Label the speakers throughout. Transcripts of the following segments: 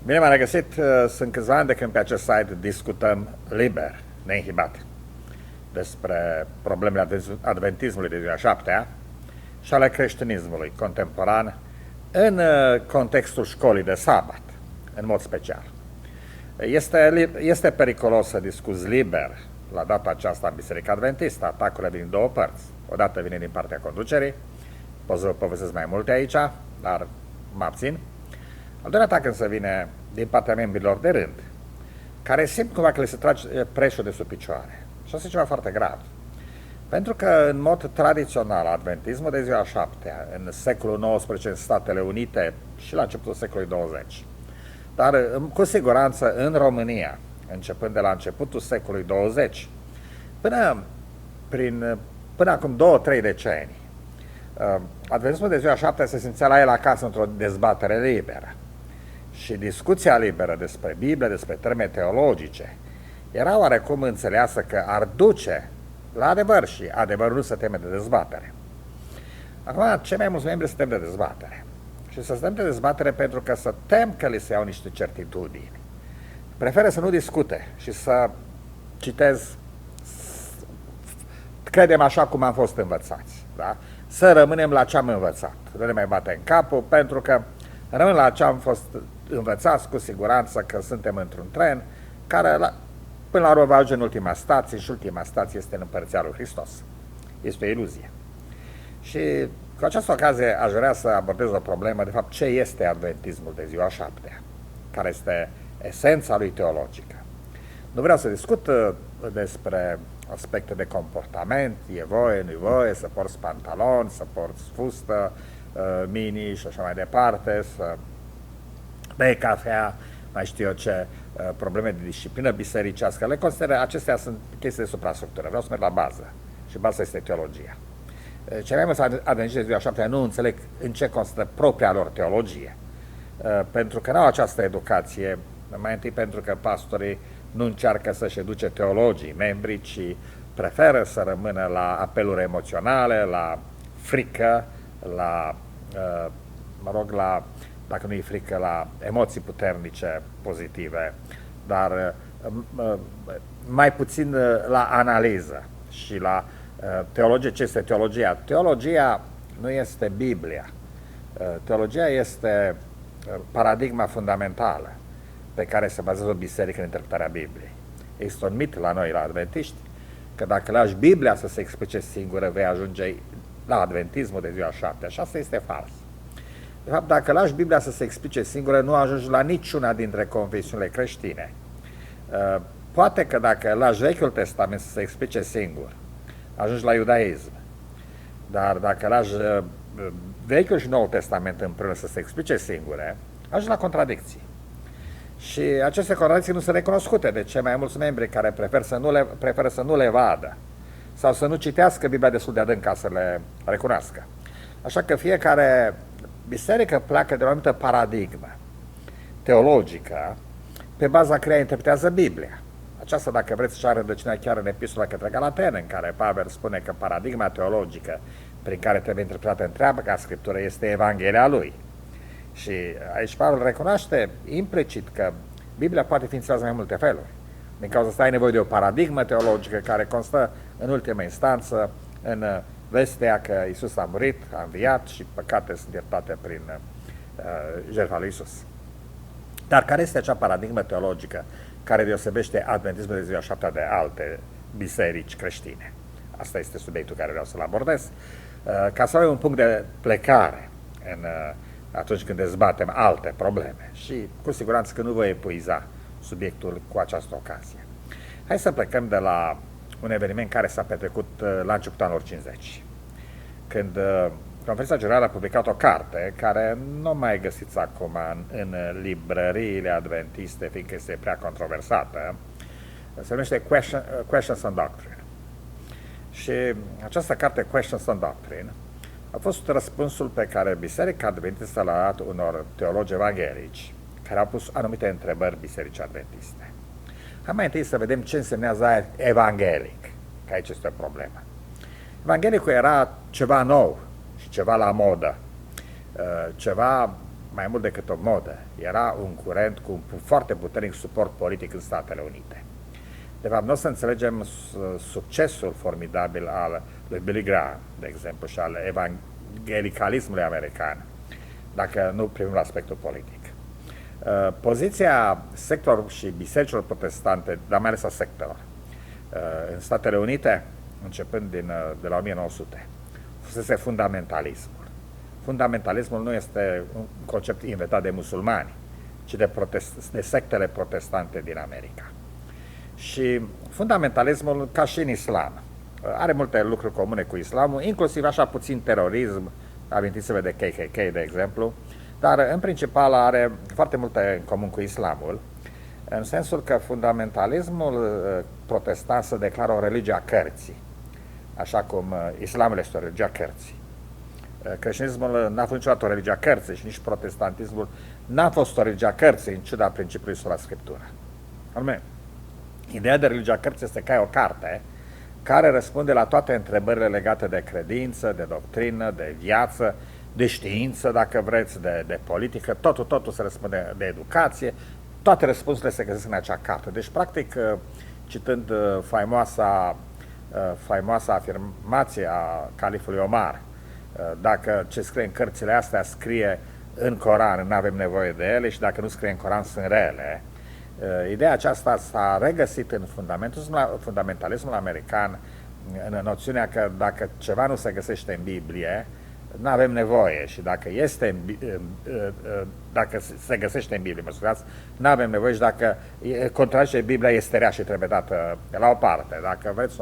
Speaker 1: Bine m-am regăsit, sunt câțiva ani de când pe acest site discutăm liber, neînhibat, despre problemele adventismului de ziua șaptea și ale creștinismului contemporan în contextul școlii de sabat, în mod special. Este periculos să discuți liber la data aceasta în Biserica Adventistă. Atacurile vin din două părți. Odată vine din partea conducerii, pot să vă povestesc mai multe aici, dar mă abțin. Al doilea atac însă vine din partea membrilor de rând, care simt cumva că le se trage preșul de sub picioare. Și asta e ceva foarte grav. Pentru că, în mod tradițional, adventismul de ziua șaptea, în secolul XIX în Statele Unite și la începutul secolului 20, dar cu siguranță în România, începând de la începutul secolului 20, până acum 2-3 decenii, adventismul de ziua șaptea se simțea la el acasă într-o dezbatere liberă. Și discuția liberă despre Biblie, despre termeni teologice, era oarecum înțeleasă că ar duce la adevăr și adevărul nu se teme de dezbatere. Acum, cei mai mulți membri se tem de dezbatere. Și se tem de dezbatere pentru că se tem că li se iau niște certitudini. Preferă să nu discute și să citez, credem așa cum am fost învățați. Da? Să rămânem la ce am învățat. Nu ne mai batem capul, pentru că rămân la ce am fost învățați, cu siguranță că suntem într-un tren care până la urmă va ajunge în ultima stație și ultima stație este în Împărăția lui Hristos. Este o iluzie. Și cu această ocazie aș vrea să abordez o problemă, de fapt, ce este adventismul de ziua șaptea, care este esența lui teologică. Nu vreau să discut despre aspecte de comportament, e voie, nu-i voie, să porți pantaloni, să porți fustă, mini și așa mai departe, să bei cafea, mai știu eu ce, probleme de disciplină bisericească. Le consider, acestea sunt chestii de suprastructură. Vreau să merg la bază și baza este teologia. Cei mai mulți adventiști de ziua șaptea nu înțeleg în ce constă propria lor teologie, pentru că nu au această educație, mai întâi pentru că pastorii nu încearcă să-și educe teologii, membrii, ci preferă să rămână la apeluri emoționale, la frică, la, dacă nu e frică, la emoții puternice, pozitive, dar mai puțin la analiză și la teologie. Ce este teologia? Teologia nu este Biblia. Teologia este paradigma fundamentală pe care se bazează o biserică în interpretarea Bibliei. Este un mit la noi, la adventiști, că dacă lași Biblia să se explice singură, vei ajunge la adventismul de ziua șaptea. Și asta este fals. De fapt, dacă lași Biblia să se explice singură, nu ajungi la niciuna dintre confesiunile creștine. Poate că dacă lași Vechiul Testament să se explice singur, ajungi la iudaism. Dar dacă lași Vechiul și Noul Testament împreună să se explice singure, ajungi la contradicții. Și aceste contradicții nu sunt recunoscute de cei mai mulți membri care preferă să nu le vadă sau să nu citească Biblia destul de adânc ca să le recunoască. Așa că fiecare biserică pleacă de o anumită paradigmă teologică pe baza căreia interpretează Biblia. Aceasta, dacă vreți, și are rădăcina chiar în epistola către Galateni, în care Pavel spune că paradigma teologică prin care trebuie interpretată întreaga Scriptură este Evanghelia lui. Și aici Pavel recunoaște implicit că Biblia poate fi înțeleasă în mai multe feluri. Din cauza asta ai nevoie de o paradigmă teologică care constă, în ultimă instanță, în vestea că Iisus a murit, a înviat și păcate sunt iertate prin jertfa lui Iisus. Dar care este acea paradigmă teologică care deosebește adventismul de ziua șaptea de alte biserici creștine? Asta este subiectul care vreau să-l abordez, ca să avem un punct de plecare atunci când dezbatem alte probleme. Și cu siguranță că nu voi epuiza subiectul cu această ocazie. Hai să plecăm de la un eveniment care s-a petrecut la începutul anilor 50, când Conferința Generală a publicat o carte care nu mai găsiți acum în librăriile adventiste, fiindcă este prea controversată. Se numește Questions on Doctrine. Și această carte, Questions on Doctrine, a fost răspunsul pe care Biserica Adventistă l-a dat unor teologi evanghelici care au pus anumite întrebări bisericii adventiste. Hai mai întâi să vedem ce însemnează evanghelic, că aici este o problemă. Evanghelicul era ceva nou și ceva la modă, ceva mai mult decât o modă, era un curent cu un foarte puternic suport politic în Statele Unite. De fapt, nu o să înțelegem succesul formidabil al lui Billy Graham, de exemplu, și al evangelicalismului american, dacă nu privim la aspectul politic. Poziția sectorilor și bisericilor protestante, dar mai ales a sectelor, în Statele Unite, începând de la 1900, fusese fundamentalismul. Fundamentalismul nu este un concept inventat de musulmani, ci de sectele protestante din America. Și fundamentalismul, ca și în islam, are multe lucruri comune cu islamul, inclusiv așa puțin terorism, amintiți-vă de KKK, de exemplu, dar în principal are foarte multe în comun cu islamul, în sensul că fundamentalismul protestant se declară o religie a cărții, așa cum islamul este o religie a cărții. Creștinismul n-a fost niciodată o religie a cărții și nici protestantismul n-a fost o religie a cărții, în ciuda principiului sola Scriptura. Anume, ideea de religia cărții este ca o carte care răspunde la toate întrebările legate de credință, de doctrină, de viață, de știință, dacă vreți, de politică, totul se răspunde, de toate răspunsurile se găsesc în acea carte. Deci, practic, citând faimoasa afirmație a califului Omar, dacă ce scrie în cărțile astea scrie în Coran, nu avem nevoie de ele, și dacă nu scrie în Coran, sunt rele. Ideea aceasta s-a regăsit în fundamentalismul american, în noțiunea că dacă ceva nu se găsește în Biblie, nu avem nevoie, și dacă se găsește în Biblie, nu avem nevoie, și dacă contrazice Biblia, este rea și trebuie dată la o parte. Dacă vreți,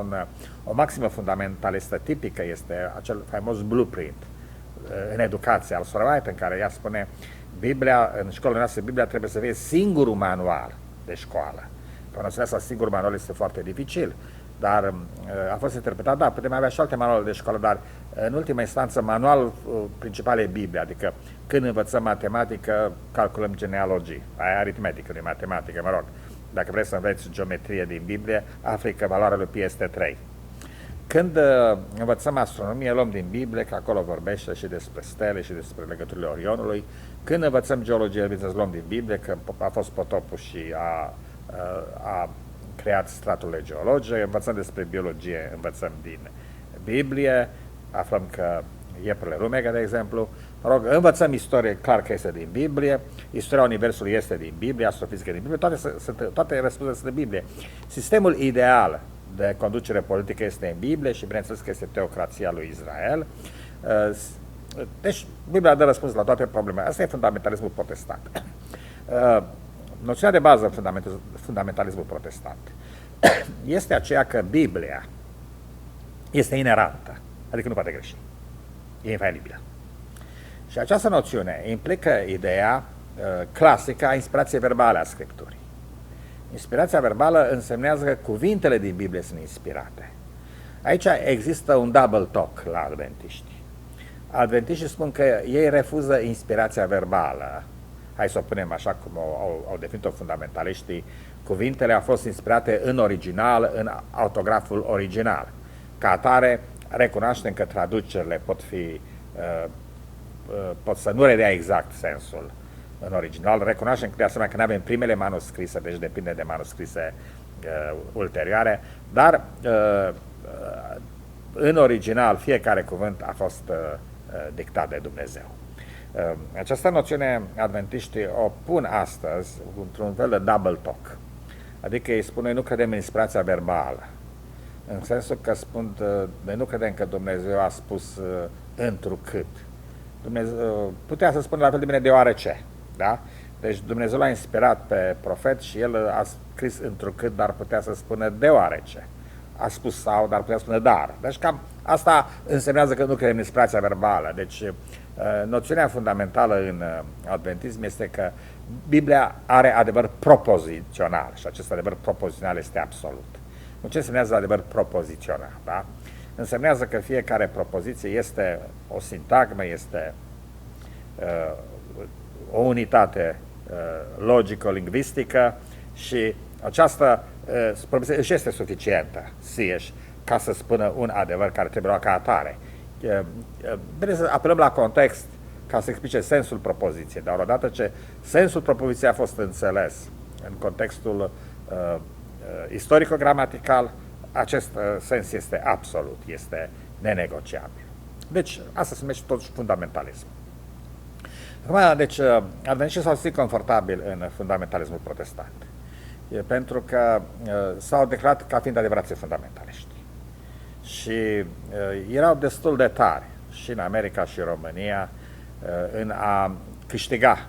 Speaker 1: o maximă fundamentalistă tipică este acel faimos blueprint în educație al Sora White, în care ea spune Biblia, în școlile noastre, Biblia trebuie să fie singurul manual de școală. Că noțiunea asta, singur manual, este foarte dificil, dar a fost interpretat, da, putem avea și alte manuale de școală, dar în ultima instanță manualul principal e Biblia, adică când învățăm matematică, calculăm genealogii, aia aritmetică, nu matematică, mă rog. Dacă vrei să înveți geometrie din Biblie, afli că valoarea lui pi este 3. Când învățăm astronomie, luăm din Biblie, că acolo vorbește și despre stele și despre legăturile Orionului. Când învățăm geologie, bineînțeles, luăm din Biblie, că a fost potopul și a creat straturile geologice. Învățăm despre biologie, învățăm din Biblie, aflăm că iepurile rumegă, de exemplu. Mă rog, învățăm istorie, clar că este din Biblie, istoria Universului este din Biblie, astrofizică din Biblie, toate răspunsurile sunt din Biblie. Sistemul ideal de conducere politică este în Biblie și, bineînțeles, că este teocrația lui Israel. Deci, Biblia dă răspuns la toate problemele. Asta e fundamentalismul protestant. Noțiunea de bază în fundamentalismul protestant este aceea că Biblia este inerantă, adică nu poate greși. E infalibilă. Și această noțiune implică ideea clasică a inspirației verbale a Scripturii. Inspirația verbală însemnează că cuvintele din Biblie sunt inspirate. Aici există un double talk la adventiști. Adventiștii spun că ei refuză inspirația verbală. Hai să o punem așa cum au definit-o fundamentaliștii. Cuvintele au fost inspirate în original, în autograful original. Ca atare, recunoaștem că traducerile pot să nu redea exact sensul în original. Recunoaștem de asemenea că nu avem primele manuscrise, deci depinde de manuscrise ulterioare, dar în original fiecare cuvânt a fost dictat de Dumnezeu. Această noțiune adventiștii o pun astăzi într-un fel de double talk. Adică ei spun, noi nu credem în inspirația verbală, în sensul că spun, noi nu credem că Dumnezeu a spus întrucât. Dumnezeu putea să spună la fel de bine deoarece, da? Deci Dumnezeu l-a inspirat pe profet și el a scris întrucât, dar putea să spună deoarece. A spus sau, dar putea să spună dar. Deci cam asta însemnează că nu credem în inspirația verbală. Deci noțiunea fundamentală în adventism este că Biblia are adevăr propozițional și acest adevăr propozițional este absolut. Ce însemnează adevăr propozițional? Da? Însemnează că fiecare propoziție este o sintagmă, este o unitate logico-lingvistică și această propoziție își este suficientă sieși ca să spună un adevăr care trebuie luat ca atare. Bine să apelăm la context ca să explice sensul propoziției, dar odată ce sensul propoziției a fost înțeles în contextul istorico-gramatical, acest sens este absolut, este nenegociabil. Deci, asta se numește totuși fundamentalism. Acum, deci, adventiștii s-au simțit confortabil în fundamentalismul protestant, pentru că s-au declarat ca fiind adevărații fundamentaliști. Și erau destul de tari și în America și în România în a câștiga,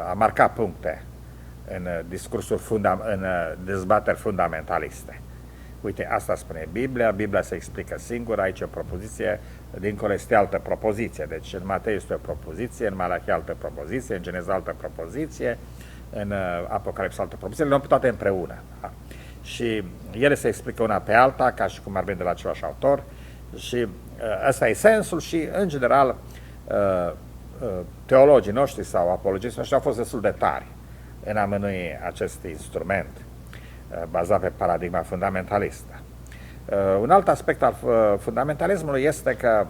Speaker 1: a marca puncte în discursuri, în dezbateri fundamentaliste. Uite, asta spune Biblia, Biblia se explică singură, aici e o propoziție, dincolo este altă propoziție. Deci în Matei este o propoziție, în Malachi altă propoziție, în Geneza altă propoziție, în Apocalipsa altă propoziție, le luăm pe toate împreună. Da? Și ele se explică una pe alta, ca și cum ar veni de la același autor, și ăsta e sensul și, în general, teologii noștri sau apologistii noștri au fost destul de tari în a mânui acest instrument bazat pe paradigma fundamentalistă. Un alt aspect al fundamentalismului este că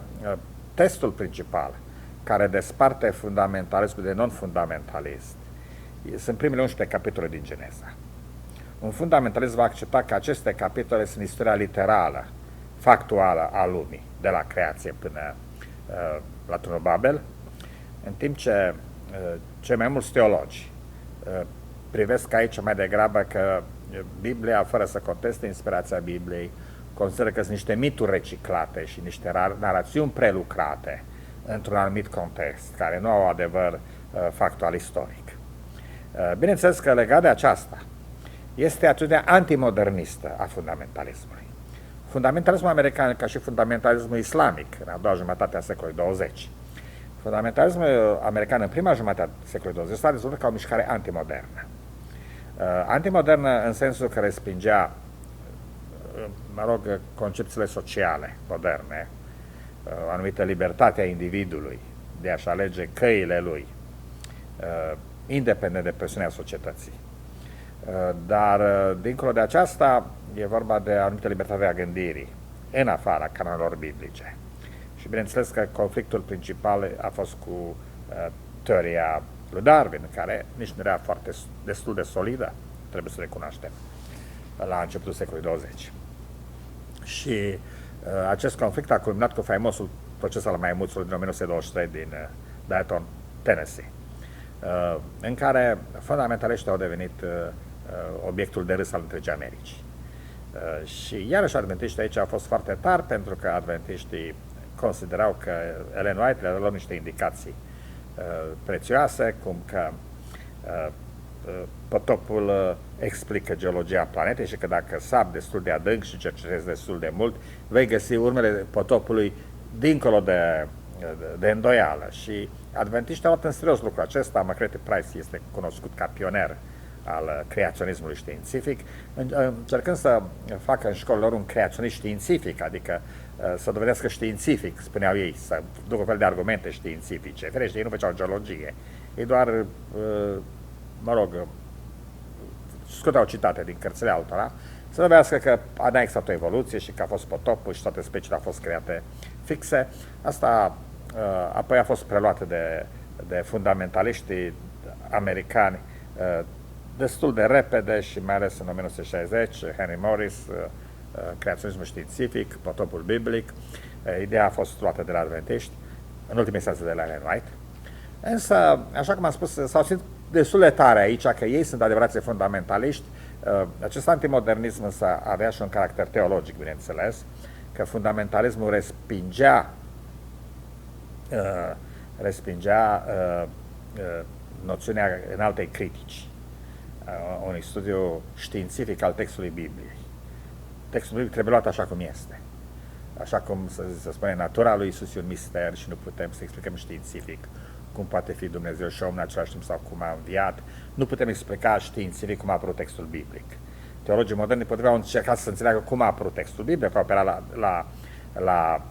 Speaker 1: testul principal care desparte fundamentalismul de non-fundamentalist sunt primele 11 capitole din Geneza. Un fundamentalist va accepta că aceste capitole sunt istoria literală, factuală a lumii, de la creație până la turnul Babel, în timp ce cei mai mulți teologi privesc aici mai degrabă că Biblia, fără să conteste inspirația Bibliei, consideră că sunt niște mituri reciclate și niște narațiuni prelucrate într-un anumit context, care nu au adevăr factual istoric. Bineînțeles că legat de aceasta este atitudinea antimodernistă a fundamentalismului. Fundamentalismul american, ca și fundamentalismul islamic, în a doua jumătate a secolului 20, fundamentalismul american în prima jumătate a secolului 20 s-a dezvoltat ca o mișcare antimodernă. Antimodernă în sensul că respingea, concepțiile sociale moderne, o anumită libertate a individului de a-și alege căile lui, independent de presiunea societății. Dar, dincolo de aceasta, e vorba de anumită libertate a gândirii, în afara canonelor biblice. Și bineînțeles că conflictul principal a fost cu teoria lui Darwin, care nici nu era destul de solidă, trebuie să recunoaștem, la începutul secolului 20. Și acest conflict a culminat cu faimosul proces al maimuțului din 1923 din Dayton, Tennessee, în care fundamentaliștii au devenit obiectul de râs al întregii Americi. Și iarăși adventiștii aici au fost foarte tari, pentru că adventiștii considerau că Ellen White le-a luat niște indicații prețioase, cum că potopul explică geologia planetei și că dacă sapi destul de adânc și cercetezi destul de mult, vei găsi urmele potopului dincolo de îndoială. Și adventiștii au luat în serios lucrul acesta. McCready Price este cunoscut ca pioner al creaționismului științific, încercând să facă în școlile lor un creaționist științific, adică să dovedească științific, spuneau ei, să ducă un fel de argumente științifice. Ferește, ei nu făceau geologie, ei doar, scoteau citate din cărțile altora, să dovedească că a existat o evoluție și că a fost potopul și toate speciile au fost create fixe. Asta apoi a fost preluată de fundamentaliștii americani destul de repede și mai ales în 1960, Henry Morris, creaționismul științific, potopul biblic. Ideea a fost luată de la adventiști, în ultima instanță de la Ellen White. Însă, așa cum am spus, s-au simțit destul de tare aici că ei sunt adevărații fundamentaliști. Acest antimodernism însă avea și un caracter teologic, bineînțeles, că fundamentalismul respingea noțiunea înaltei critici, unui studiu științific al textului Bibliei. Textul Bibliei trebuie luat așa cum este. Așa cum se spune, natura lui Iisus e un mister și nu putem să explicăm științific cum poate fi Dumnezeu și om în același timp sau cum a înviat. Nu putem explica științific cum a apărut textul biblic. Teologii moderni potriva au încercat să înțeleagă cum a apărut textul biblic, au operat la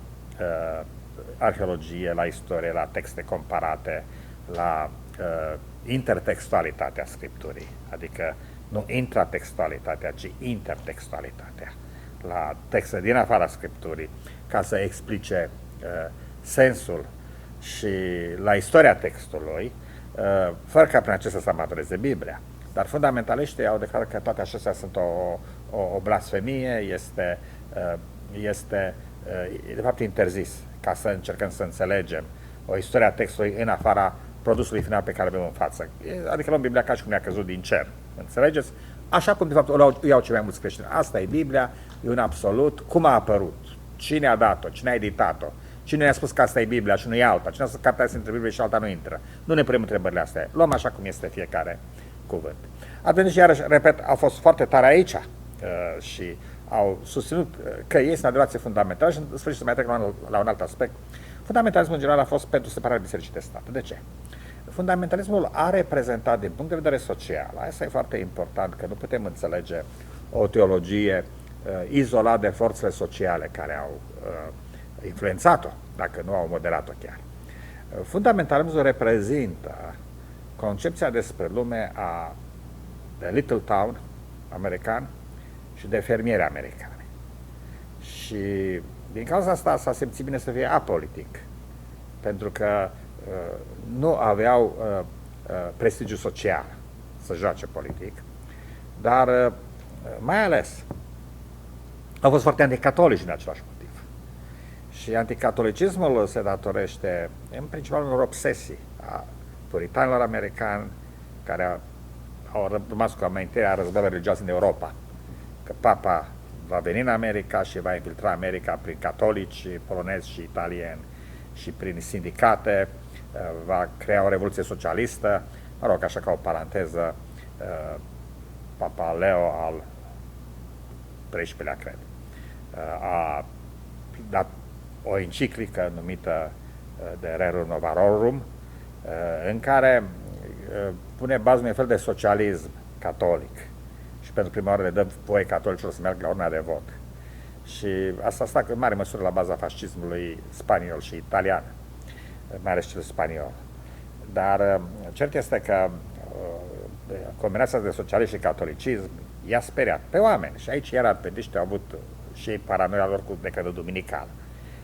Speaker 1: arheologie, la istorie, la texte comparate, la intertextualitatea Scripturii, adică nu intratextualitatea, ci intertextualitatea, la texte din afara Scripturii, ca să explice sensul și la istoria textului, fără ca prin acestea să amatoreze Biblia. Dar fundamentaliștii au declarat că toate acestea sunt o blasfemie, este de fapt interzis, ca să încercăm să înțelegem o istorie a textului în afara produsului final pe care îl avem în față. Adică luăm Biblia ca și cum ne-a căzut din cer. Înțelegeți? Așa cum de fapt o iau cei mai mulți creștini. Asta e Biblia, e un absolut. Cum a apărut? Cine a dat-o? Cine a editat-o? Cine ne-a spus că asta e Biblia și nu e alta? Cine a spus că cartea este între Biblie și alta nu intră? Nu ne punem întrebările astea. Luăm așa cum este fiecare cuvânt. Adventiștii, iarăși, repet, au fost foarte tare aici și au susținut că ei sunt adorație fundamentală și în sfârșit să mai trec la un alt aspect. Fundamentalismul în general a fost pentru separarea bisericii de stat. De ce? Fundamentalismul a reprezentat din punct de vedere social, asta e foarte important, că nu putem înțelege o teologie izolat de forțele sociale care au influențat-o, dacă nu au modelat-o chiar. Fundamentalismul reprezintă concepția despre lume de little town american și de fermieri americani. Și din cauza asta s-a simțit bine să fie apolitic, pentru că nu aveau prestigiu social să joace politic, dar mai ales au fost foarte anticatolici din același motiv. Și anticatolicismul se datorește în principal unor obsesii a puritanilor americani care au rămas cu amintirea războiului religios în Europa, că papa va veni în America și va infiltra America prin catolici, polonezi și italieni și prin sindicate, va crea o revoluție socialistă. Mă rog, așa ca o paranteză, Papa Leo al XIII-lea, cred, a dat o enciclică numită de Rerum Novarorum, în care pune bază unui fel de socialism catolic și pentru prima oară le dă voie catolicilor să meargă la urna de vot. Și asta stă în mare măsură la baza fascismului spaniol și italian, mai ales cel spaniol. Dar cert este că combinația de socialism și catolicism i-a speriat pe oameni. Și aici iar adventiștii au avut și ei paranoia lor cu decretul duminical.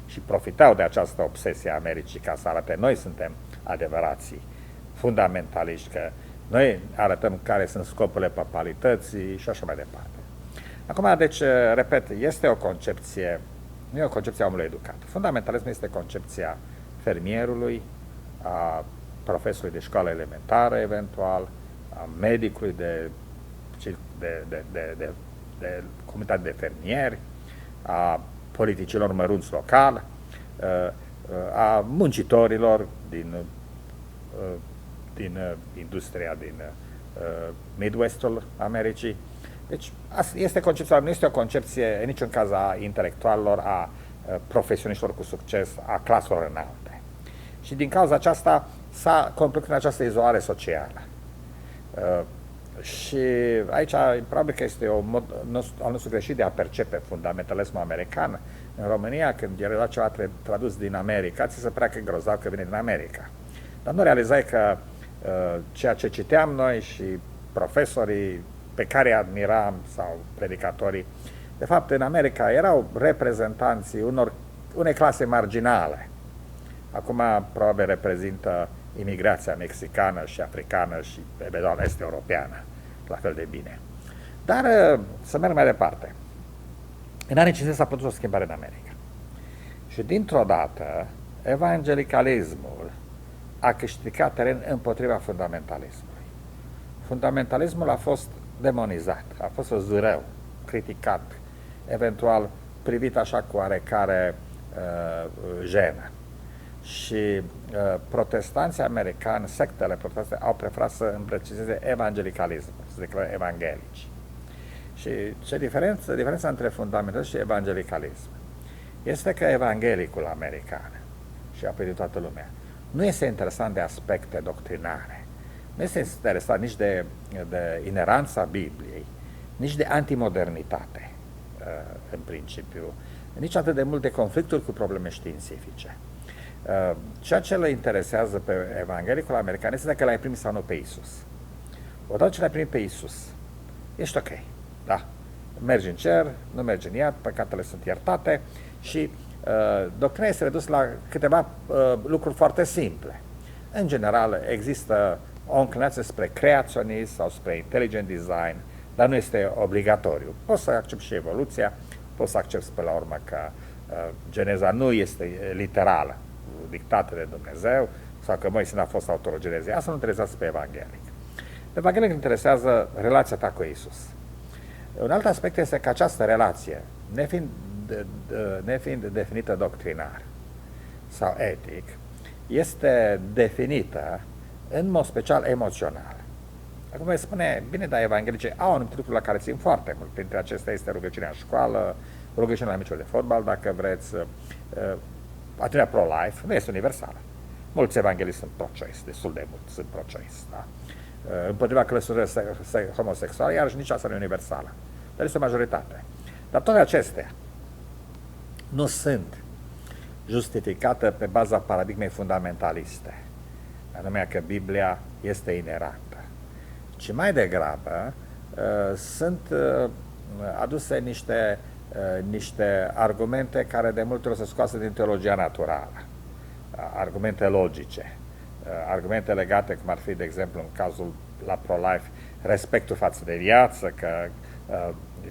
Speaker 1: Și profitau de această obsesie a Americii ca să arate noi suntem adevărații fundamentaliști, că noi arătăm care sunt scopurile papalității și așa mai departe. Acum, deci, repet, este o concepție, nu e o concepție a omului educat. Fundamentalismul este concepția fermierului, a profesorului de școală elementară, eventual, a medicului de comunitate de fermieri, a politicilor mărunți local, a muncitorilor din industria din Midwestul Americii. Deci este concepția, nu este o concepție în niciun caz a intelectualilor, a profesioniștilor cu succes, a claselor înalte. Și din cauza aceasta s-a complicat în această izolare socială. Și aici probabil că este un mod al nostru greșit de a percepe fundamentalismul american. În România, când era ceva tradus din America, ți se părea că e grozav că vine din America. Dar nu realizai că ceea ce citeam noi și profesorii pe care admiram sau predicatorii, de fapt în America erau reprezentanții unei clase marginale. Acum probabil reprezintă imigrația mexicană și africană și eventual est-europeană, la fel de bine. Dar să merg mai departe. În anii 50 s-a produs o schimbare în America. Și dintr-o dată, evangelicalismul a câștigat teren împotriva fundamentalismului. Fundamentalismul a fost demonizat, a fost văzut rău, criticat, eventual privit așa cu oarecare jenă. Și protestanții americani, sectele protestante, au preferat să îmbrățișeze evangelicalismul, să declare evanghelici. Și ce diferența între fundamentalism și evangelicalism este că evanghelicul american, și apoi de toată lumea, nu este interesant de aspecte doctrinare, nu este interesat nici de ineranța Bibliei, nici de antimodernitate, în principiu, nici atât de mult de conflicturi cu probleme științifice. Ceea ce le interesează pe evanghelicul american este dacă l-ai primit sau nu pe Iisus. Odată ce l-ai primit pe Iisus, ești ok, da, mergi în cer, nu mergi în iad, păcatele sunt iertate și doctrina este redusă la câteva lucruri foarte simple. În general, există o înclinație spre creaționism sau spre intelligent design, dar nu este obligatoriu. Poți să accepti și evoluția, poți să accepti pe la urmă că Geneza nu este literală, dictată de Dumnezeu, sau că Moise n-a fost autorul Genezei. Asta nu interesează pe evanghelic. Pe evanghelic interesează relația ta cu Iisus. Un alt aspect este că această relație, nefiind definită doctrinar sau etic, este definită în mod special emoțional. Acum îi spune, bine, dar evanghelicii au anumite lucruri la care țin foarte mult. Printre acestea este rugăciunea în școală, rugăciunea la meciul de fotbal, dacă vreți, atitudinea pro-life, nu este universală. Mulți evangheliști sunt pro-choice, destul de mulți sunt pro-choice, da? Împotriva căsătoriei homosexuale, iarăși nici asta nu e universală. Dar este o majoritate. Dar toate acestea nu sunt justificate pe baza paradigmei fundamentaliste, anume că Biblia este inerantă, ci mai degrabă sunt aduse niște argumente care de multe ori se scoase din teologia naturală, argumente logice, argumente legate, cum ar fi, de exemplu, în cazul la pro-life, respectul față de viață, că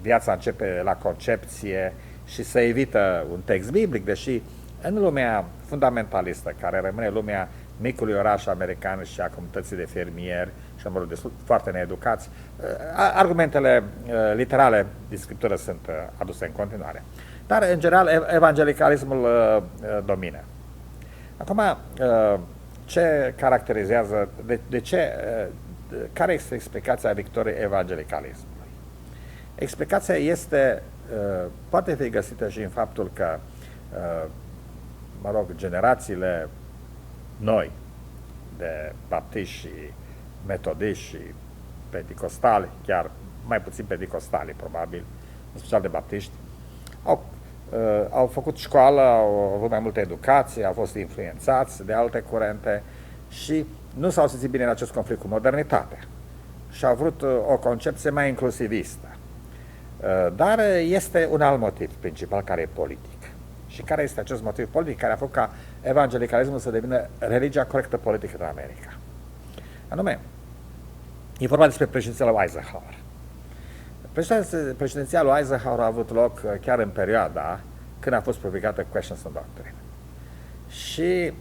Speaker 1: viața începe la concepție și se evită un text biblic, deși în lumea fundamentalistă, care rămâne lumea micului oraș american și a comunității de fermieri și a foarte needucați, argumentele literale din Scriptură sunt aduse în continuare. Dar, în general, evangelicalismul domină. Acum, ce caracterizează, care este explicația victoriei evangelicalismului? Explicația este, poate fi găsită și în faptul că, generațiile noi de baptiști și metodiști și penticostali, chiar mai puțin penticostali probabil, în special de baptiști, au făcut școală, au avut mai multă educație, au fost influențați de alte curente și nu s-au simțit bine în acest conflict cu modernitatea și au vrut o concepție mai inclusivistă. Dar este un alt motiv principal care e politic. Și care este acest motiv politic care a făcut ca evangelicalismul să devină religia corectă politică în America? Anume, e vorba despre președinția lui Eisenhower. Președinția lui Eisenhower a avut loc chiar în perioada când a fost publicată Questions on Doctrine. Și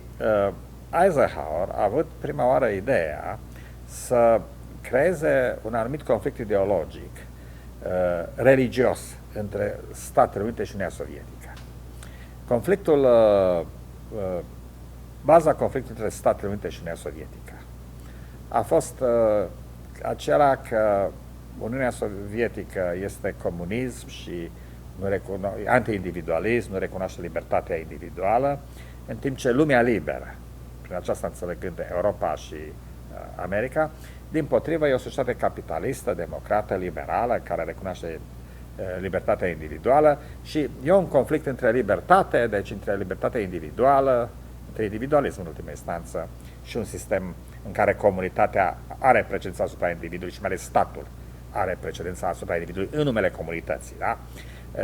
Speaker 1: Eisenhower a avut prima oară ideea să creeze un anumit conflict ideologic religios între Statele Unite și Uniunea Sovietică. Baza conflictului între Statele Unite și Uniunea Sovietică a fost acela că Uniunea Sovietică este comunism și anti-individualism, nu recunoaște libertatea individuală, în timp ce lumea liberă, prin aceasta înțelegând Europa și America, dimpotrivă e o societate capitalistă, democrată, liberală, care recunoaște libertatea individuală și e un conflict între libertate, deci între libertatea individuală, între individualism în ultima instanță și un sistem în care comunitatea are precedența asupra individului și mai ales statul are precedența asupra individului în numele comunității, da?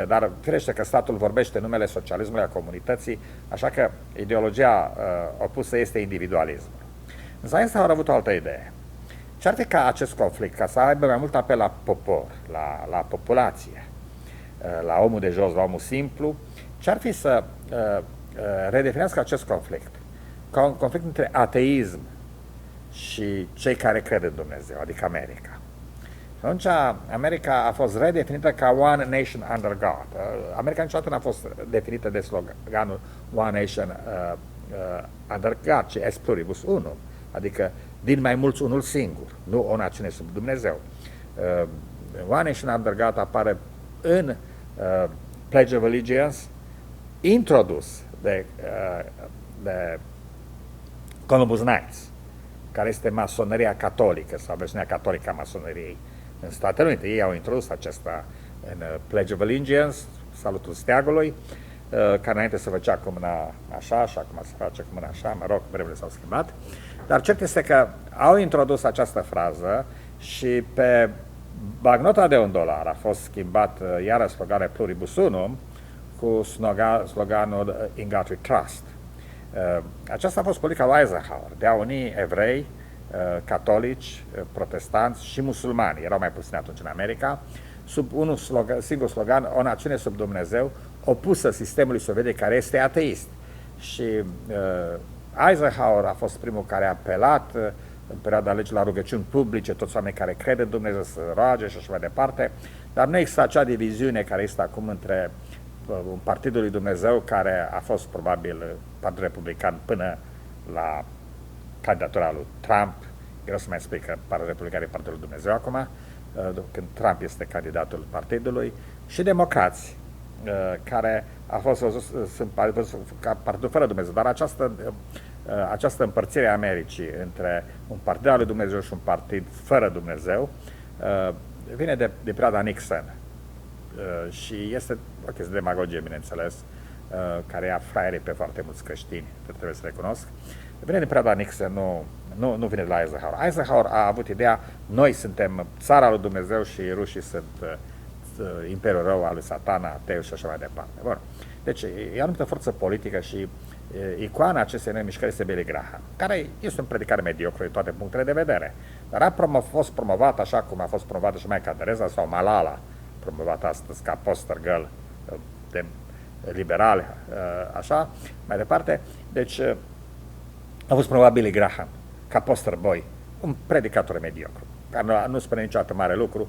Speaker 1: Dar firește că statul vorbește în numele socialismului a comunității, așa că ideologia opusă este individualismul. Însă Einstein a avut o altă idee. Ce ar fi ca acest conflict, ca să aibă mai mult apel la popor, la populație, la omul de jos, la omul simplu, ce ar fi să redefinească acest conflict ca un conflict între ateism și cei care cred în Dumnezeu, adică America. Și atunci America a fost redefinită ca One Nation Under God. America niciodată n-a fost definită de sloganul One Nation Under God, ci es pluribus unum, adică din mai mulți unul singur, nu o națiune sub Dumnezeu. One Nation Under God apare în Pledge of Allegiance, introdus de Columbus Knights, care este masoneria catolică sau versiunea catolică a masoneriei în Statele Unite. Ei au introdus acesta în Pledge of Allegiance, salutul steagului, care înainte se făcea cu mâna așa și acum se face cu mâna așa, mă rog, vremurile s-au schimbat. Dar cert este că au introdus această frază și pe bagnota de $1 a fost schimbat iarăși sloganul Pluribus Unum, cu sloganul In God We Trust. Aceasta a fost politica lui Eisenhower, de a uni evrei, catolici, protestanți și musulmani, erau mai puțini atunci în America, sub un singur slogan, o națiune sub Dumnezeu, opusă sistemului sovietic care este ateist. Și Eisenhower a fost primul care a apelat în perioada legii la rugăciuni publice, toți oamenii care cred în Dumnezeu să roage și așa mai departe, dar nu există acea diviziune care este acum între un partidul lui Dumnezeu, care a fost probabil Partidul Republican până la candidatura lui Trump, greu să mai explic că Partidul Republican e Partidul lui Dumnezeu acum, când Trump este candidatul partidului, și democrați, care a fost sunt ca Partidul fără Dumnezeu, dar această împărțire a Americii între un partid al lui Dumnezeu și un partid fără Dumnezeu vine de perioada Nixon și este o chestie de demagogie, bineînțeles, care ia fraierii pe foarte mulți creștini, trebuie să recunosc. Vine din perioada Nixon, nu vine de la Eisenhower. Eisenhower a avut ideea, noi suntem țara lui Dumnezeu și rușii sunt imperiul rău al lui Satana, ateu și așa mai departe. Bun. Deci e anumită forță politică și icoana acestei noi mișcări este Billy Graham, care este un predicare mediocru din toate punctele de vedere, dar a fost promovat așa cum a fost promovată și Maica Tereza sau Malala, promovată astăzi ca poster girl de liberale, așa, mai departe. Deci a fost promovat Billy Graham ca poster boy, un predicator mediocru, care nu spune niciodată mare lucru,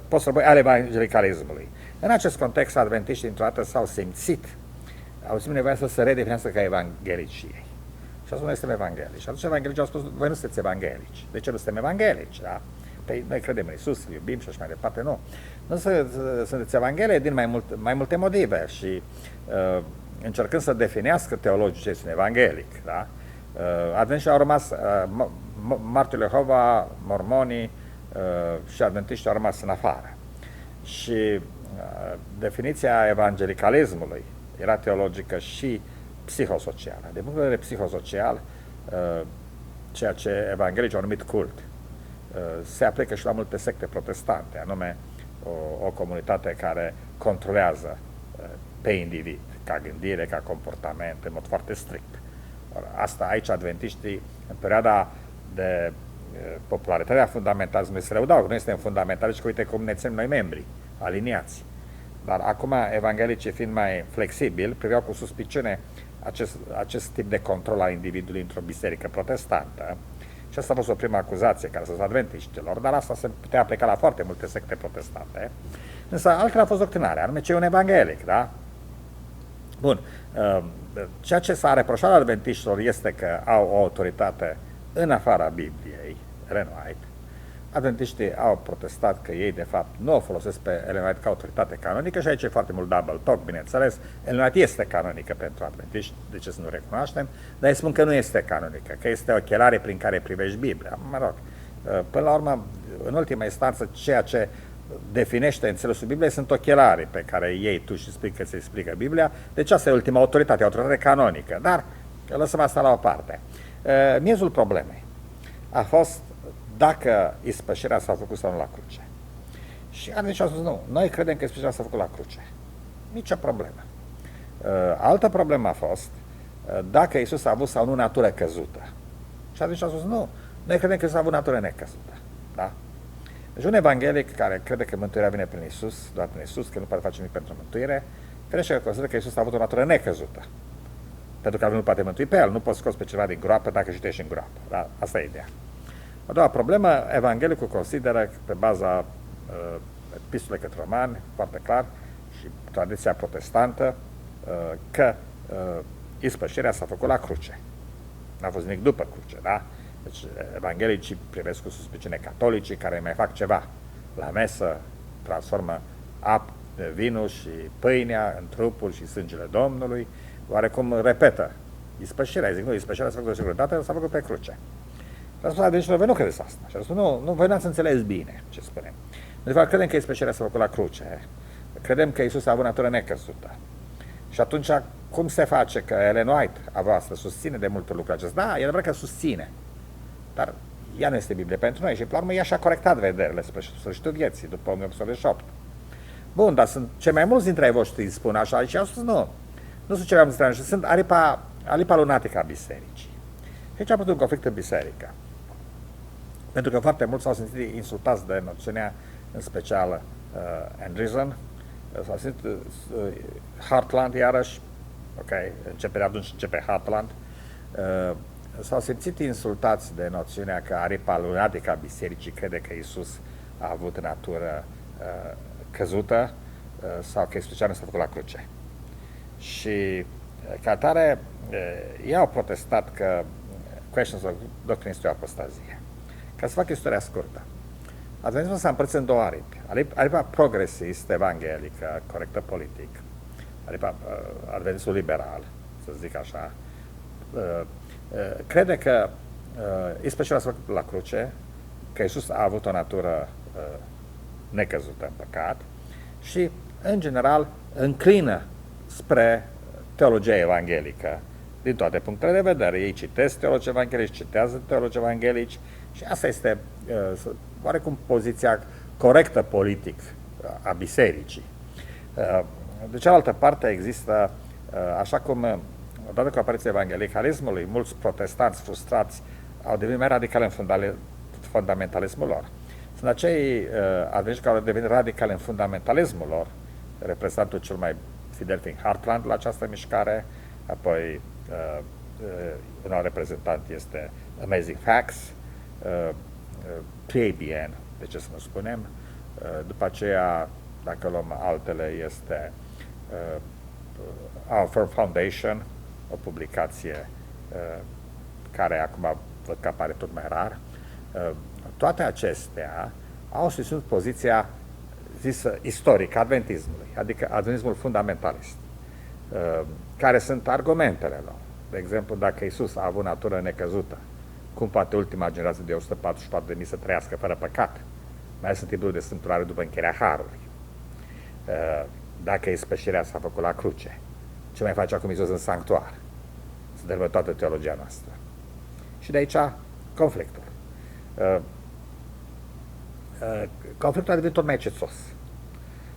Speaker 1: poster boy al evangelicalismului. În acest context, adventiștii dintr-o dată s-au simțit, au simțit nevoia să se redefinească ca evanghelici și ei. Și au spus, noi suntem evanghelici. Și atunci evanghelicii au spus, voi nu sunteți evanghelici. De ce nu suntem evanghelici? Da? Păi noi credem în Iisus, îl iubim și așa mai departe. Nu. Nu sunteți evanghelici din mai multe motive și încercând să definească teologii ce sunt evanghelic. Da? Adventiștii au rămas, martirii Jehova, mormonii și adventiștii au rămas în afară. Și definiția evangelicalismului era teologică și psihosocială. De punct de vedere psihosocial, ceea ce evanghelicii au numit cult, se aplică și la multe secte protestante, anume o comunitate care controlează pe individ, ca gândire, ca comportament, în mod foarte strict. Asta aici adventiștii, în perioada de popularitatea fundamentalismului, se lăudau că noi suntem fundamentaliști, că uite cum ne ținem noi membri, aliniați. Dar acum evanghelicii, fiind mai flexibili, priveau cu suspiciune acest tip de control al individului într-o biserică protestantă. Și asta a fost o primă acuzație care s-a adventiștilor, dar asta se putea aplica la foarte multe secte protestante. Însă altfel a fost doctrinarea, anume ce e un evanghelic, da? Bun. Ceea ce s-a reproșat adventiștilor este că au o autoritate în afara Bibliei, Ellen White. Adventiștii au protestat că ei, de fapt, nu o folosesc pe Ellen White ca autoritate canonică și aici e foarte mult double talk, bineînțeles. Ellen White este canonică pentru adventiști, de ce să nu recunoaștem, dar ei spun că nu este canonică, că este ochelare prin care privești Biblia. Mă rog, până la urmă, în ultima instanță, ceea ce definește înțelesul Bibliei sunt ochelari pe care iei tu și spui că se explică Biblia, deci asta e ultima autoritate, autoritate canonică, dar lăsăm asta la o parte. Miezul problemei a fost dacă ispășirea s-a făcut sau nu la cruce. Și adventiștii au spus, nu, noi credem că ispășirea s-a făcut la cruce. Nicio problemă. Altă problemă a fost dacă Iisus a avut sau nu natură căzută. Și adventiștii au spus, nu, noi credem că Iisus a avut natură necăzută. Da? Deci un evanghelic care crede că mântuirea vine prin Iisus, doar prin Iisus, că nu poate face nimic pentru mântuire, crește că consideră că Iisus a avut o natură necăzută. Pentru că nu poate mântui pe el, nu poți scoți pe cineva din groapă dacă și tu ești în groapă. Da? Asta e ideea. A doua problemă, evanghelicul consideră, pe baza epistolei către romani, foarte clar, și tradiția protestantă, că ispășirea s-a făcut la cruce. N-a fost nimic după cruce, da? Deci evanghelicii privesc cu suspiciune catolicii care mai fac ceva. La mesă transformă vinul și pâinea în trupul și sângele Domnului, oarecum repetă ispășirea. Zic, nu, ispășirea s-a făcut de securitate, s-a făcut pe cruce. Și a spus, adventiștilor, voi nu credeți asta. Și a spus, nu, voi n-ați înțeles bine ce spunem. De fapt, credem că ispășirea s-a făcut la cruce. Credem că Iisus a avut natură necăzută. Și atunci, cum se face că Ellen White, a voastră, susține de multe lucruri acestea? Da, e adevărat că susține. Dar ea nu este Biblie pentru noi și, pe la urmă, ea și-a corectat vederile spre sfârșitul vieții, după 1888. Bun, dar sunt cei mai mulți dintre ei voștri spun așa și au spus nu sunt cei mai mulți dintre ei, sunt aripa lunatică a bisericii. Și aici a apărut un conflict în biserică. Pentru că foarte mulți s-au simțit insultați de noțiunea, în special Andreessen, s-au simțit Heartland iarăși, ok, începe Heartland, s-au simțit insultați de noțiunea că aripa lunatică a bisericii crede că Iisus a avut natură căzută sau că Iisus nu s-a făcut la cruce. Și ca atare, ei au protestat că Questions of Doctrine este o apostazie. Ca să fac istoria scurtă, Adventismul s-a împărțit în două aripi. Aripa progresist, evanghelică, corectă politic, aripa Adventismul liberal, să zic așa, crede că ispășirea s-a făcut la cruce, că Iisus a avut o natură necăzută în păcat și, în general, înclină spre teologia evanghelică din toate punctele de vedere. Ei citesc teologi evanghelici, citează teologi evanghelici și asta este oarecum poziția corectă politic a bisericii. De cealaltă parte există, așa cum odată cu apariția evangelicalismului, mulți protestanți frustrați au devenit mai radicali în fundamentalismul lor. Sunt acei adventiști care au devenit radicali în fundamentalismul lor, reprezentantul cel mai fidel fiind Heartland la această mișcare, apoi un alt reprezentant este Amazing Facts, PABN, de ce să nu spunem, după aceea, dacă luăm altele, este Our Firm Foundation, o publicație care acum văd că apare tot mai rar. Toate acestea au susținut poziția zisă istorică adventismului, adică adventismul fundamentalist. Care sunt argumentele lor? De exemplu, dacă Iisus a avut natură necăzută, cum poate ultima generație de 144.000 să trăiască fără păcat? Mai ales în timpul de sfânturare după încheierea Harului. Dacă ispășirea s-a făcut la cruce, ce mai face acum Iisus în sanctuar? Să dărâmă toată teologia noastră. Și de aici conflictul. Conflictul a devenit tot mai cețos.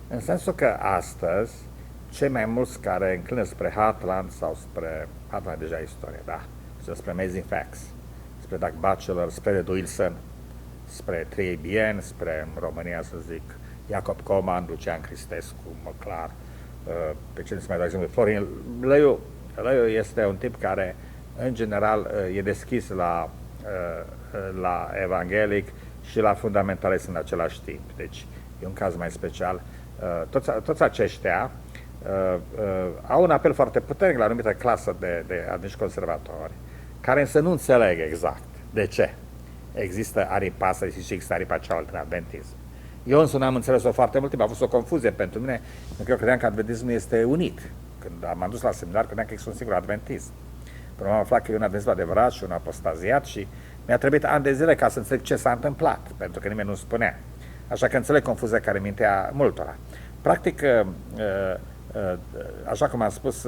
Speaker 1: În sensul că astăzi, cei mai mulți care înclină spre Heartland sau spre Heartland deja istorie, da, spre Amazing Facts, spre Doug Batchelor, spre Red Wilson, spre 3ABN, spre în România, să zic, Iacob Coman, Lucian Cristescu, Măclar, pe cine să mai dau exemplu, Florin Lăiu. Lăiu este un tip care, în general, e deschis la evanghelic și la fundamentalist în același timp. Deci, e un caz mai special. Toți aceștia au un apel foarte puternic la anumită clasă de adventiști conservatori, care însă nu înțeleg exact de ce există aripa asta și există aripa cealaltă în adventism. Eu însă n-am înțeles-o foarte mult timp, a fost o confuzie pentru mine, pentru că eu credeam că adventismul este unit. Când m-am dus la seminar, credeam că există un singur adventism. Până am aflat că e un adventism adevărat și un apostaziat și mi-a trebuit ani de zile ca să înțeleg ce s-a întâmplat, pentru că nimeni nu spunea. Așa că înțeleg confuzia care mintea multora. Practic, așa cum am spus,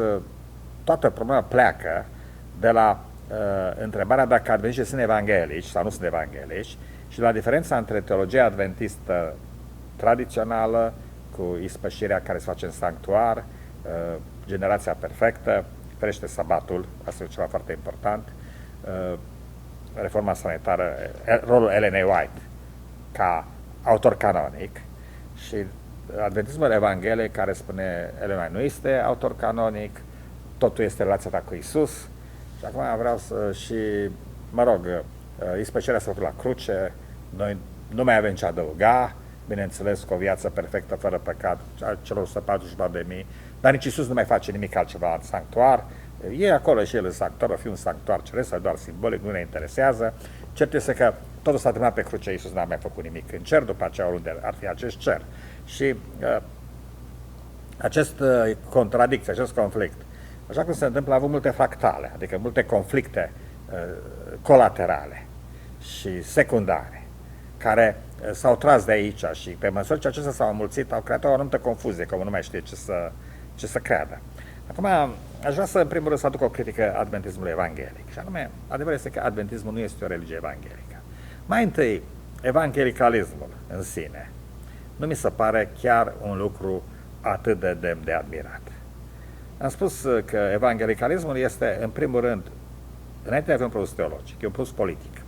Speaker 1: toată problema pleacă de la întrebarea dacă adventiștii sunt evanghelici sau nu sunt evanghelici și la diferența între teologia adventistă tradițională cu ispășirea care se face în sanctuar, generația perfectă, ferește sabatul, asta e ceva foarte important, reforma sanitară, rolul Ellen A. White ca autor canonic și adventismul evanghelic care spune Ellen White nu este autor canonic, totul este relația ta cu Iisus. Și acum vreau să ispășirea s-a făcut la cruce, noi nu mai avem ce adăuga, bineînțeles cu o viață perfectă, fără păcat, celor 140.000, dar nici Iisus nu mai face nimic altceva în sanctuar, e acolo și el în sanctuar, o fi un sanctuar ceresc sau doar simbolic, nu ne interesează. Cert este că totul s-a terminat pe cruce, Iisus n-a mai făcut nimic în cer, după aceea unde ar fi acest cer. Și acest contradicție, acest conflict, așa cum se întâmplă, a avut multe fractale, adică multe conflicte colaterale și secundare, care s-au tras de aici și pe măsură ce acestea s-au înmulțit, au creat o anumită confuzie, că nu mai știe ce să creadă. Acum, aș vrea să, în primul rând, să aduc o critică adventismului evanghelic. Și anume, adevărul este că adventismul nu este o religie evanghelică. Mai întâi, evangelicalismul în sine nu mi se pare chiar un lucru atât de demn de admirat. Am spus că evangelicalismul este, în primul rând, înainte de a fi un produs teologic, e un produs politic,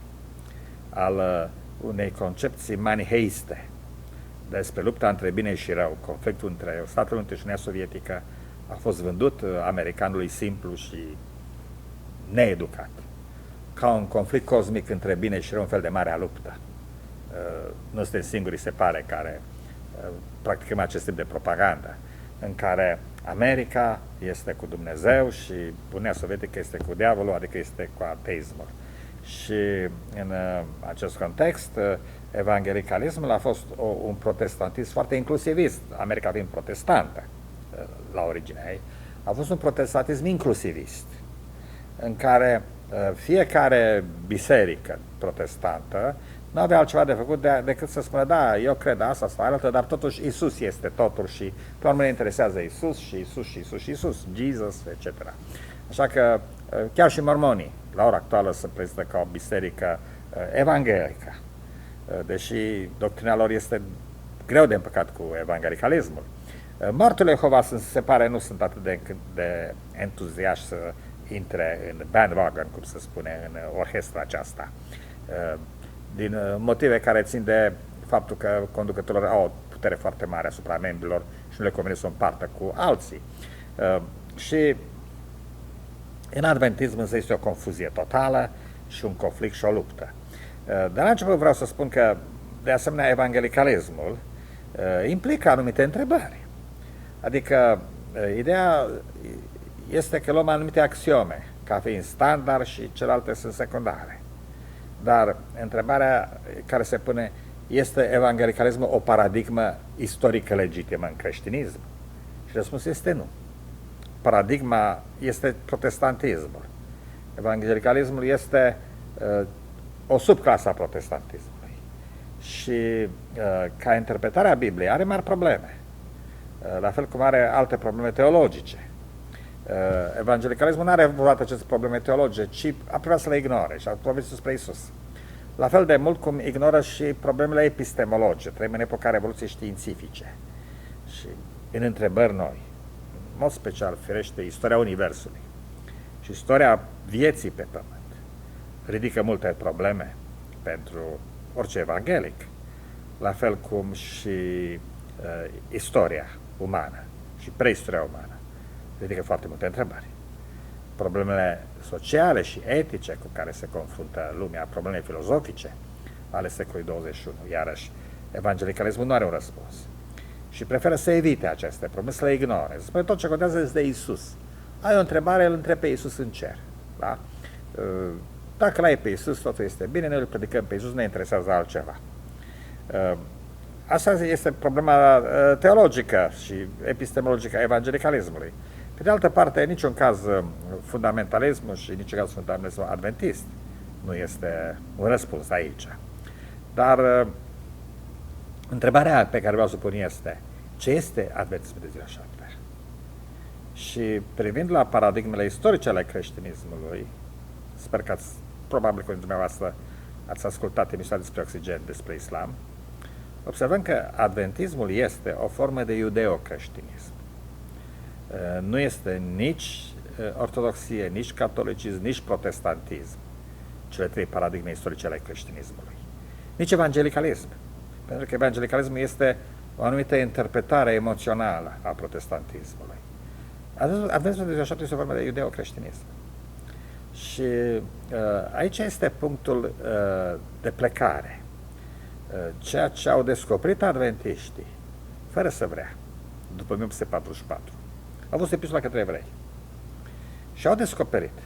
Speaker 1: al unei concepții maniheiste despre lupta între bine și rău. Conflictul între Statele Unite și Uniunea Sovietică a fost vândut americanului simplu și needucat, ca un conflict cosmic între bine și rău, un fel de marea luptă. Nu suntem singurii, se pare, care practicăm acest tip de propagandă, în care America este cu Dumnezeu și Uniunea Sovietică este cu diavolul, adică este cu ateismul. Și în acest context, evangelicalismul a fost un protestantism foarte inclusivist, America fiind protestantă la originea ei, a fost un protestantism inclusivist, în care fiecare biserică protestantă nu avea altceva de făcut decât să spună, da, eu cred asta sau altă, dar totuși Isus este totul și pe urmă ne interesează Isus și Isus și Isus și Isus, Jesus, etc. Așa că chiar și mormonii, la ora actuală, se prezintă ca o biserică evanghelică, deși doctrina lor este greu de împăcat cu evangelicalismul. Martorii Jehova, se pare, nu sunt atât de entuziaști să intre în bandwagon, cum se spune, în orchestra aceasta, din motive care țin de faptul că conducătorii au o putere foarte mare asupra membrilor și nu le convine să o împartă cu alții. Și în adventism însă este o confuzie totală și un conflict și o luptă. De la început vreau să spun că, de asemenea, evangelicalismul implică anumite întrebări. Adică, ideea este că luăm anumite axiome, ca fiind standard și celelalte sunt secundare. Dar întrebarea care se pune, este evangelicalismul o paradigmă istorică legitimă în creștinism? Și răspunsul este nu. Paradigma este protestantismul. Evangelicalismul este o subclasă a protestantismului. Și ca interpretarea Bibliei are mari probleme. La fel cum are alte probleme teologice. Evangelicalismul nu are vreodată aceste probleme teologice, ci a preferat să le ignore și a povestit despre Isus. La fel de mult cum ignoră și problemele epistemologice. Trăim în epoca Revoluției științifice și în întrebări noi. În mod special, firește, istoria Universului și istoria vieții pe Pământ ridică multe probleme pentru orice evanghelic, la fel cum și istoria umană și preistoria umană ridică foarte multe întrebări. Problemele sociale și etice cu care se confruntă lumea, problemele filozofice ale secolului 21, iarăși, evangelicalismul nu are un răspuns și preferă să evite aceste probleme, să le ignore. Spune, tot ce contează este de Isus. Ai o întrebare, îl întrebi pe Isus în cer. Da? Dacă l-ai pe Isus, totul este bine, noi îl predicăm pe Isus, ne interesează altceva. Asta este problema teologică și epistemologică a evangelicalismului. Pe de altă parte, în niciun caz fundamentalismul și în niciun caz fundamentalismul adventist nu este un răspuns aici. Dar întrebarea pe care vreau să pun este, ce este adventismul de ziua șaptea? Și privind la paradigmele istorice ale creștinismului, sper că probabil că dumneavoastră ați ascultat emisiunea despre Oxigen, despre islam, observăm că adventismul este o formă de iudeo-creștinism. Nu este nici ortodoxie, nici catolicism, nici protestantism, cele trei paradigme istorice ale creștinismului. Nici evangelicalism, pentru că evangelicalismul este o anumită interpretare emoțională a protestantismului. Adventismul de ziua șaptea este o formă de iudeo-creștinism. Și aici este punctul de plecare. Ceea ce au descoperit adventiștii, fără să vrea, după 1844, au fost epistola către evrei și au descoperit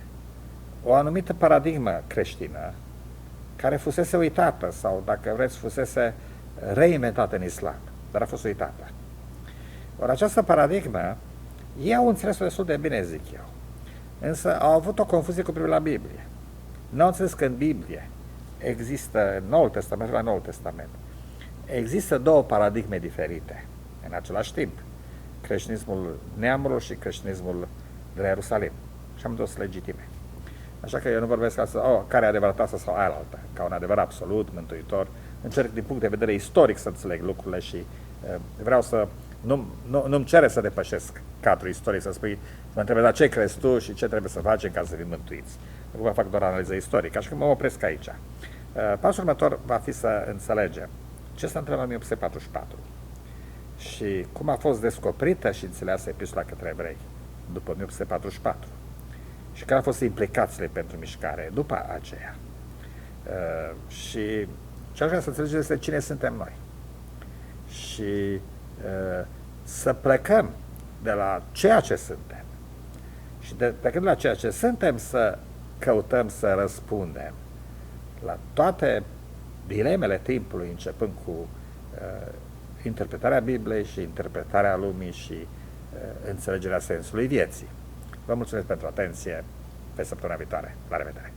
Speaker 1: o anumită paradigmă creștină care fusese uitată sau, dacă vreți, fusese reinventată în islam, dar a fost uitată. Ori această paradigmă ei au înțeles-o destul de bine, zic eu, însă au avut o confuzie cu privire la Biblie. Nu au înțeles că în Biblie există, în Noul Testament și la Noul Testament, există două paradigme diferite în același timp. Creștinismul neamurilor și creștinismul de la Ierusalim. Și amândouă sunt legitime. Așa că eu nu vorbesc ca să, care e adevărat asta sau aia altă, ca un adevăr absolut, mântuitor. Încerc din punct de vedere istoric să înțeleg lucrurile și Vreau să nu-mi cere să depășesc cadrul istoriei, să spui, mă întrebe, dar ce crezi tu și ce trebuie să facem ca să fim mântuiți. Nu fac doar analiză istorică, așa că mă opresc aici. Pasul următor va fi să înțelegem ce s-a întâmplat în 1844 și cum a fost descoperită și înțeleasă epistola către evrei după 1844 și care au fost implicațiile pentru mișcare după aceea. Și ce aș vrea să înțelegeți este cine suntem noi. Și să plecăm de la ceea ce suntem și plecând de la ceea ce suntem să căutăm să răspundem la toate dilemele timpului, începând cu interpretarea Bibliei și interpretarea lumii și înțelegerea sensului vieții. Vă mulțumesc pentru atenție. Pe săptămâna viitoare. La revedere!